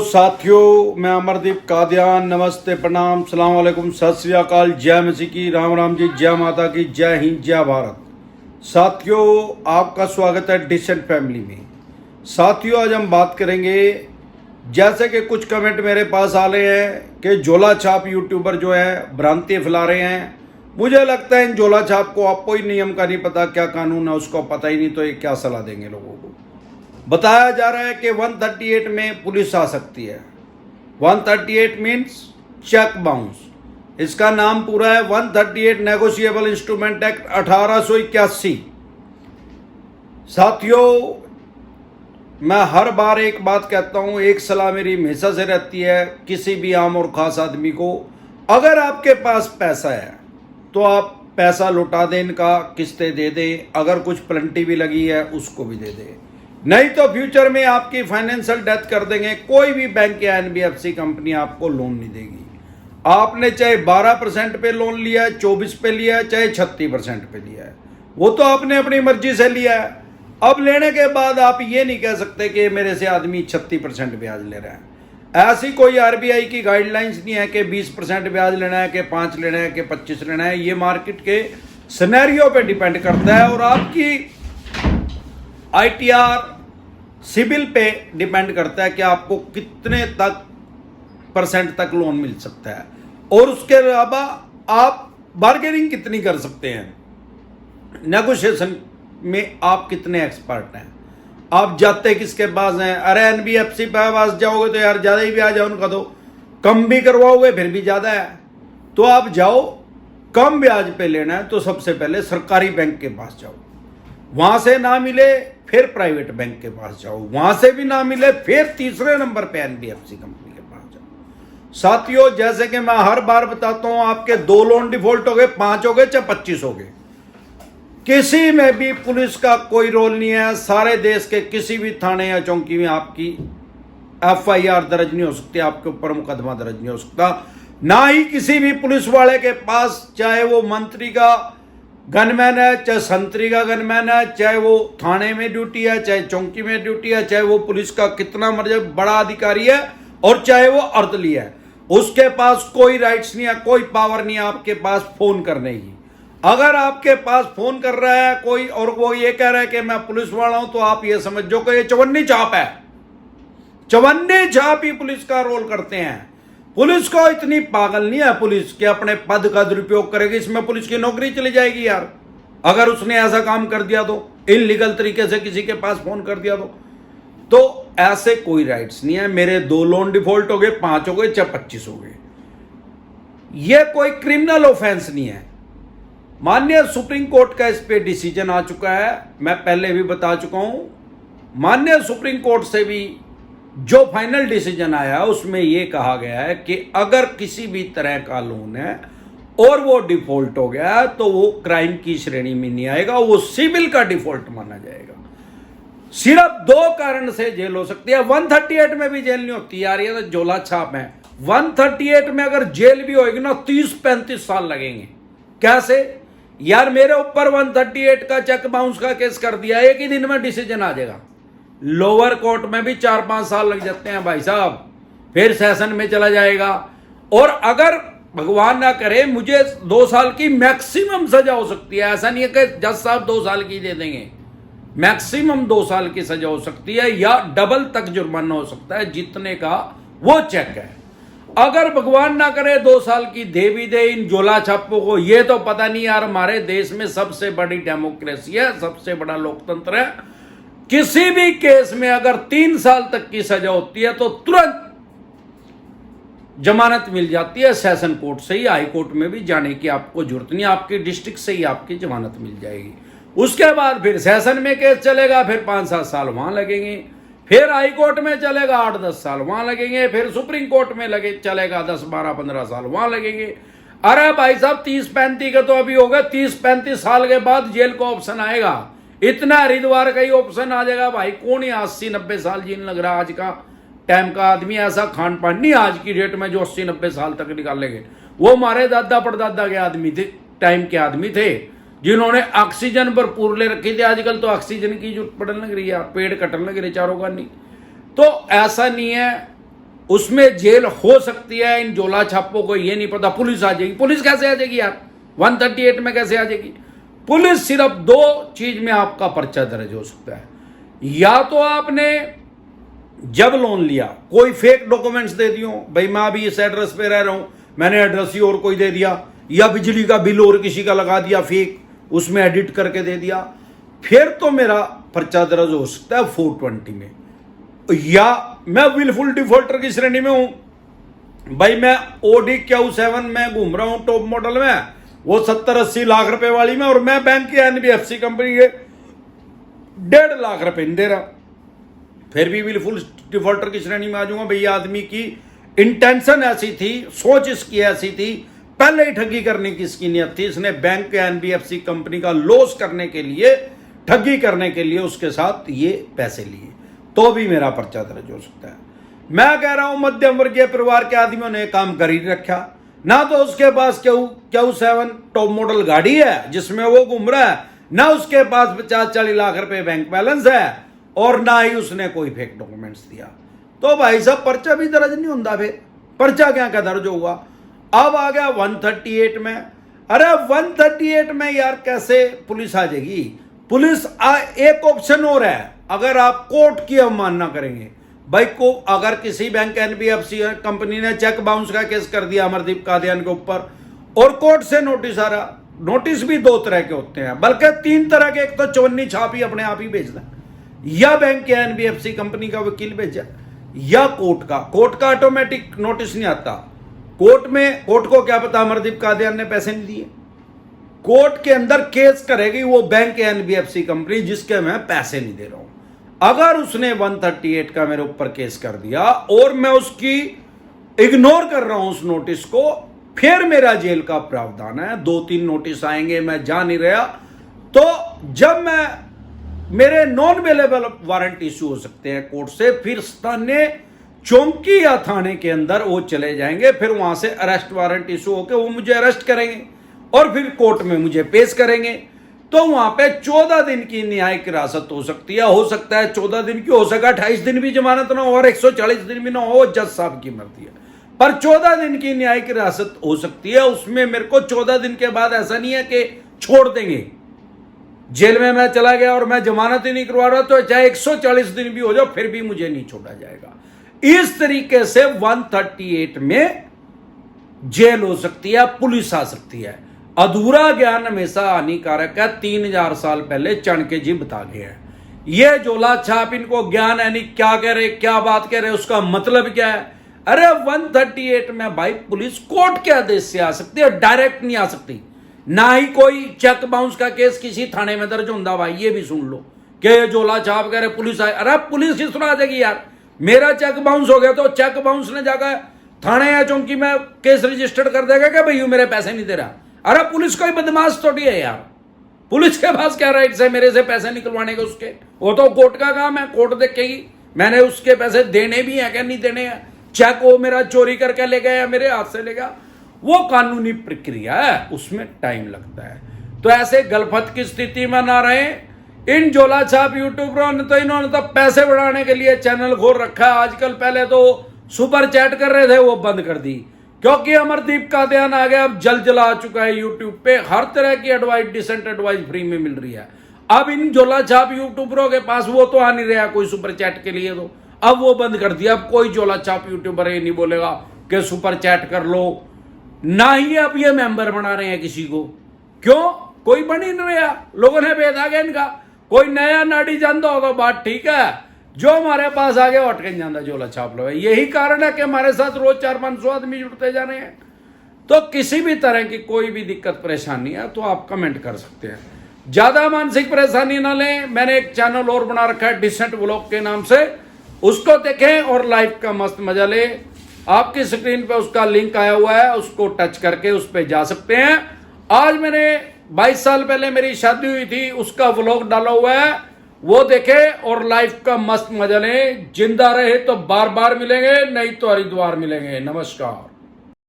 साथियों, मैं अमरदीप कादियान। नमस्ते, प्रणाम, सलाम वालेकुम, सत श्री अकाल, जय मसीह की, राम राम जी, जय माता की, जय हिंद, जय भारत। साथियों, आपका स्वागत है डिसेंट फैमिली में। साथियों, आज हम बात करेंगे, जैसे कि कुछ कमेंट मेरे पास आ रहे हैं कि झोला छाप यूट्यूबर जो है भ्रांति फैला रहे हैं। मुझे लगता है इन झोला छाप को आपको ही नियम का नहीं पता, क्या कानून है उसको पता ही नहीं, तो ये क्या सलाह देंगे लोगों को। बताया जा रहा है कि 138 में पुलिस आ सकती है। 138 मीन्स चेक बाउंस। इसका नाम पूरा है 138 नेगोशिएबल इंस्ट्रूमेंट एक्ट 1881। साथियों, मैं हर बार एक बात कहता हूं, एक सलाह मेरी हमेशा से रहती है किसी भी आम और खास आदमी को, अगर आपके पास पैसा है तो आप पैसा लौटा दें, इनका किस्तें दे दें, अगर कुछ प्लंटी भी लगी है उसको भी दे दें, नहीं तो फ्यूचर में आपकी फाइनेंशियल डेथ कर देंगे। कोई भी बैंक या एनबीएफसी कंपनी आपको लोन नहीं देगी। आपने चाहे 12% पे लोन लिया है, 24 पे लिया है, चाहे 36% पे लिया है, वो तो आपने अपनी मर्जी से लिया है। अब लेने के बाद आप ये नहीं कह सकते कि मेरे से आदमी 36% ब्याज ले रहा है। ऐसी कोई आरबीआई की गाइडलाइंस नहीं है कि 20% ब्याज लेना है, कि 5 लेना है, कि 25 लेना है। ये मार्केट के सिनेरियो पे डिपेंड करता है और आपकी आईटीआर सिबिल पे डिपेंड करता है कि आपको कितने तक परसेंट तक लोन मिल सकता है, और उसके अलावा आप बार्गेनिंग कितनी कर सकते हैं, नेगोशिएशन में आप कितने एक्सपर्ट हैं, आप जाते किसके पास हैं। अरे एनबीएफसी पे पास जाओगे तो यार ज्यादा ही ब्याज है उनका, तो कम भी करवाओगे फिर भी ज्यादा है। तो आप जाओ, कम ब्याज पे लेना है तो सबसे पहले सरकारी बैंक के पास जाओ, वहां से ना मिले फिर प्राइवेट बैंक के पास जाओ, वहां से भी ना मिले फिर तीसरे नंबर पे एनबीएफसी कंपनी के पास जाओ। साथियों, जैसे कि मैं हर बार बताता हूं, आपके 2 लोन डिफॉल्ट हो गए, 5 हो गए, चाहे 25 हो गए, किसी में भी पुलिस का कोई रोल नहीं है। सारे देश के किसी भी थाने या चौकी में आपकी एफआईआर दर्ज नहीं हो सकती, आपके ऊपर मुकदमा दर्ज नहीं हो सकता, ना ही किसी भी पुलिस वाले के पास, चाहे वो मंत्री का गनमैन है, चाहे संतरी का गनमैन है, चाहे वो थाने में ड्यूटी है, चाहे चौकी में ड्यूटी है, चाहे वो पुलिस का कितना मर्जी बड़ा अधिकारी है, और चाहे वो अर्दली है, उसके पास कोई राइट्स नहीं है, कोई पावर नहीं है आपके पास फोन करने की। अगर आपके पास फोन कर रहा है कोई और वो ये कह रहा है कि मैं पुलिस वाला हूं, तो आप ये समझो कि ये चवन्नी छाप है। चवन्नी छाप ही पुलिस का रोल करते हैं। पुलिस को इतनी पागल नहीं है पुलिस के अपने पद का दुरुपयोग करेगी, इसमें पुलिस की नौकरी चली जाएगी यार, अगर उसने ऐसा काम कर दिया तो, इलीगल तरीके से किसी के पास फोन कर दिया तो ऐसे कोई राइट्स नहीं है। मेरे 2 लोन डिफॉल्ट हो गए, 5 हो गए, चाहे 25 हो गए, यह कोई क्रिमिनल ऑफेंस नहीं है। माननीय सुप्रीम कोर्ट का इस पे डिसीजन आ चुका है, मैं पहले भी बता चुका हूं। माननीय सुप्रीम कोर्ट से भी जो फाइनल डिसीजन आया उसमें यह कहा गया है कि अगर किसी भी तरह का लोन है और वो डिफॉल्ट हो गया तो वो क्राइम की श्रेणी में नहीं आएगा, वो सिविल का डिफॉल्ट माना जाएगा। सिर्फ 2 कारण से जेल हो सकती है। 138 में भी जेल नहीं होती यार, ये तो झोला छाप है। 138 में अगर जेल भी होगी ना, 30-35 साल लगेंगे। कैसे यार, मेरे ऊपर 138 का चेक बाउंस का केस कर दिया, एक ही दिन में डिसीजन आ जाएगा। लोअर कोर्ट में भी 4-5 साल लग जाते हैं भाई साहब, फिर सेशन में चला जाएगा। और अगर भगवान ना करे मुझे 2 साल की मैक्सिमम सजा हो सकती है, ऐसा नहीं है कि जज साहब 2 साल की दे देंगे, मैक्सिमम 2 साल की सजा हो सकती है, या डबल तक जुर्माना हो सकता है जितने का वो चेक है। अगर भगवान ना करे 2 साल की दे भी दे इन झोला छापों को, ये तो पता नहीं यार। हमारे देश में सबसे बड़ी डेमोक्रेसी है, सबसे बड़ा लोकतंत्र है, किसी भी केस में अगर 3 साल तक की सजा होती है तो तुरंत जमानत मिल जाती है। सेशन कोर्ट से ही, हाई कोर्ट में भी जाने की आपको जरूरत नहीं, आपकी डिस्ट्रिक्ट से ही आपकी जमानत मिल जाएगी। उसके बाद फिर सेशन में केस चलेगा, फिर 5-7 साल वहां लगेंगे, फिर हाई कोर्ट में चलेगा 8-10 साल वहां लगेंगे, फिर सुप्रीम कोर्ट में चलेगा 10-12-15 साल वहां लगेंगे। अरे भाई साहब, 30-35 का तो अभी हो गए, 30-35 साल के बाद जेल का ऑप्शन आएगा। इतना हरिद्वार का ही ऑप्शन आ जाएगा भाई। कौन ही 80-90 साल जीने लग रहा है आज का टाइम का आदमी, ऐसा खान पान नहीं आज की डेट में जो 80-90 साल तक निकालेंगे। वो हमारे दादा परदादा के आदमी थे, टाइम के आदमी थे, जिन्होंने ऑक्सीजन भरपूर ले रखी थी। आजकल तो ऑक्सीजन की जरूरत पड़ने लग रही है, पेड़ कटने लग रहे चारों का नहीं। तो ऐसा नहीं है उसमें जेल हो सकती है। इन झोला छापों को ये नहीं पता पुलिस आ जाएगी। पुलिस कैसे आ जाएगी यार, 138 में कैसे आ जाएगी पुलिस? सिर्फ दो चीज में आपका पर्चा दर्ज हो सकता है, या तो आपने जब लोन लिया कोई फेक डॉक्यूमेंट्स दे दियो, भाई मैं अभी इस एड्रेस पे रह रहा हूं, मैंने एड्रेस ही और कोई दे दिया, या बिजली का बिल और किसी का लगा दिया फेक, उसमें एडिट करके दे दिया, फिर तो मेरा पर्चा दर्ज हो सकता है 420 में। या मैं विलफुल डिफॉल्टर की श्रेणी में हूं, भाई मैं Audi Q7 में घूम रहा हूं टॉप मॉडल में, वो 70-80 लाख रुपए वाली में, और मैं बैंक की NBFC कंपनी के 1.5 लाख रुपए नहीं दे रहा, फिर भी विलफुल डिफॉल्टर की श्रेणी में आ जाऊंगा। भैया आदमी की इंटेंशन ऐसी थी, सोच इसकी ऐसी थी, पहले ही ठगी करने की इसकी नियत थी, इसने बैंक के NBFC कंपनी का लॉस करने के लिए, ठगी करने के लिए उसके साथ ये पैसे लिए, तो भी मेरा पर्चा दर्ज हो सकता है। मैं कह रहा हूं मध्यम वर्गीय परिवार के आदमियों ने काम कर ही रखा, ना तो उसके पास Q7 टॉप मॉडल गाड़ी है जिसमें वो घूम रहा है, ना उसके पास 50-40 लाख रुपए बैंक बैलेंस है, और ना ही उसने कोई फेक डॉक्यूमेंट्स दिया। तो भाई साहब पर्चा भी दर्ज नहीं होता, फिर पर्चा क्या क्या दर्ज होगा? अब आ गया 138 में। अरे 138 में यार कैसे पुलिस आ जाएगी? पुलिस एक ऑप्शन और है, अगर आप कोर्ट की अवमानना करेंगे, भाई को अगर किसी बैंक NBFC कंपनी ने चेक बाउंस का केस कर दिया अमरदीप कादियान के ऊपर, और कोर्ट से नोटिस आ रहा, नोटिस भी 2 तरह के होते हैं, बल्कि 3 तरह के, एक तो चवन्नी छाप ही अपने आप ही भेजता, या बैंक के NBFC कंपनी का वकील भेजा, या कोर्ट का ऑटोमेटिक नोटिस नहीं आता। कोर्ट को क्या पता अमरदीप कादियान ने पैसे नहीं दिए, कोर्ट के अंदर केस करेगी वो बैंक के NBFC कंपनी जिसके मैं पैसे नहीं दे रहा हूं। अगर उसने 138 का मेरे ऊपर केस कर दिया और मैं उसकी इग्नोर कर रहा हूं उस नोटिस को, फिर मेरा जेल का प्रावधान है। 2-3 नोटिस आएंगे, मैं जा नहीं रहा, तो जब मैं मेरे नॉन अवेलेबल वारंट इश्यू हो सकते हैं कोर्ट से, फिर स्थानीय चौकी या थाने के अंदर वो चले जाएंगे, फिर वहां से अरेस्ट वारंट इश्यू होकर वो मुझे अरेस्ट करेंगे और फिर कोर्ट में मुझे पेश करेंगे। तो वहां पे 14 दिन की न्यायिक हिरासत हो सकती है, हो सकता है 14 दिन की, हो सका 28 दिन भी जमानत ना हो और 140 दिन भी ना हो, जज साहब की मर्जी है, पर 14 दिन की न्यायिक हिरासत हो सकती है। उसमें मेरे को 14 दिन के बाद ऐसा नहीं है कि छोड़ देंगे, जेल में मैं चला गया और मैं जमानत ही नहीं करवा रहा, तो चाहे 140 दिन भी हो जाओ फिर भी मुझे नहीं छोड़ा जाएगा। इस तरीके से 138 में जेल हो सकती है, पुलिस आ सकती है। अधूरा ज्ञान हमेशा हानिकारक है, 3000 साल पहले चाणक्य जी बता गए हैं। ये झोला छाप इनको ज्ञान है नहीं, क्या कह रहे, क्या बात कह रहे, उसका मतलब क्या है? अरे 138 में भाई पुलिस कोर्ट के आदेश से आ सकती है, डायरेक्ट नहीं आ सकती, ना ही कोई चेक बाउंस का केस किसी थाने में दर्ज होता। भाई ये भी सुन लो कि झोला छाप कह रहे पुलिस आए, अरे पुलिस किस तरह आ जाएगी यार? मेरा चेक बाउंस हो गया तो चेक बाउंस ने जाकर थाने या चौकी में केस रजिस्टर्ड कर देगा क्या भाई मेरे पैसे नहीं दे रहा? अरे पुलिस कोई बदमाश थोड़ी है यार, पुलिस के पास क्या राइट्स है मेरे से पैसे निकलवाने के? उसके वो तो कोर्ट का काम है, कोर्ट देखेगी मैंने उसके पैसे देने भी हैं क्या नहीं देने हैं, चेक वो मेरा चोरी करके ले गया या मेरे हाथ से ले गया, वो कानूनी प्रक्रिया है, उसमें टाइम लगता है। तो ऐसे गलफत की स्थिति में ना रहे। इन झोला छाप यूट्यूबरों ने तो, इन्होंने तो पैसे बढ़ाने के लिए चैनल खोल रखा है आजकल। पहले तो सुपर चैट कर रहे थे, वो बंद कर दी क्योंकि अमरदीप कादियान आ गया, अब जल आ चुका है यूट्यूब पे, हर तरह की एडवाइस, डिसेंट एडवाइस फ्री में मिल रही है। अब इन झोला छाप यूट्यूबरों के पास वो तो आ नहीं रहा कोई सुपर चैट के लिए, तो अब वो बंद कर दिया। अब कोई झोला छाप यूट्यूबर ये नहीं बोलेगा कि सुपर चैट कर लो, ना ही अब ये मेंबर बना रहे हैं किसी को। क्यों? कोई बन ही नहीं रहा, लोगों ने भेद आ गया इनका। कोई नया नाड़ी जानता हो तो बात ठीक है, जो हमारे पास आ गया हट के जाता झोला छाप लो। यही कारण है कि हमारे साथ रोज 400-500 आदमी जुड़ते जा रहे हैं। तो किसी भी तरह की कोई भी दिक्कत परेशानी है तो आप कमेंट कर सकते हैं, ज्यादा मानसिक परेशानी ना लें। मैंने एक चैनल और बना रखा है डिसेंट व्लॉग के नाम से, उसको देखें और लाइफ का मस्त मजा लें। आपकी स्क्रीन पे उसका लिंक आया हुआ है, उसको टच करके उस पर जा सकते हैं। आज मैंने 22 साल पहले मेरी शादी हुई थी, उसका व्लॉग डाला हुआ है, वो देखे और लाइफ का मस्त मजा लें। जिंदा रहे तो बार बार मिलेंगे, नहीं तो हरिद्वार मिलेंगे। नमस्कार।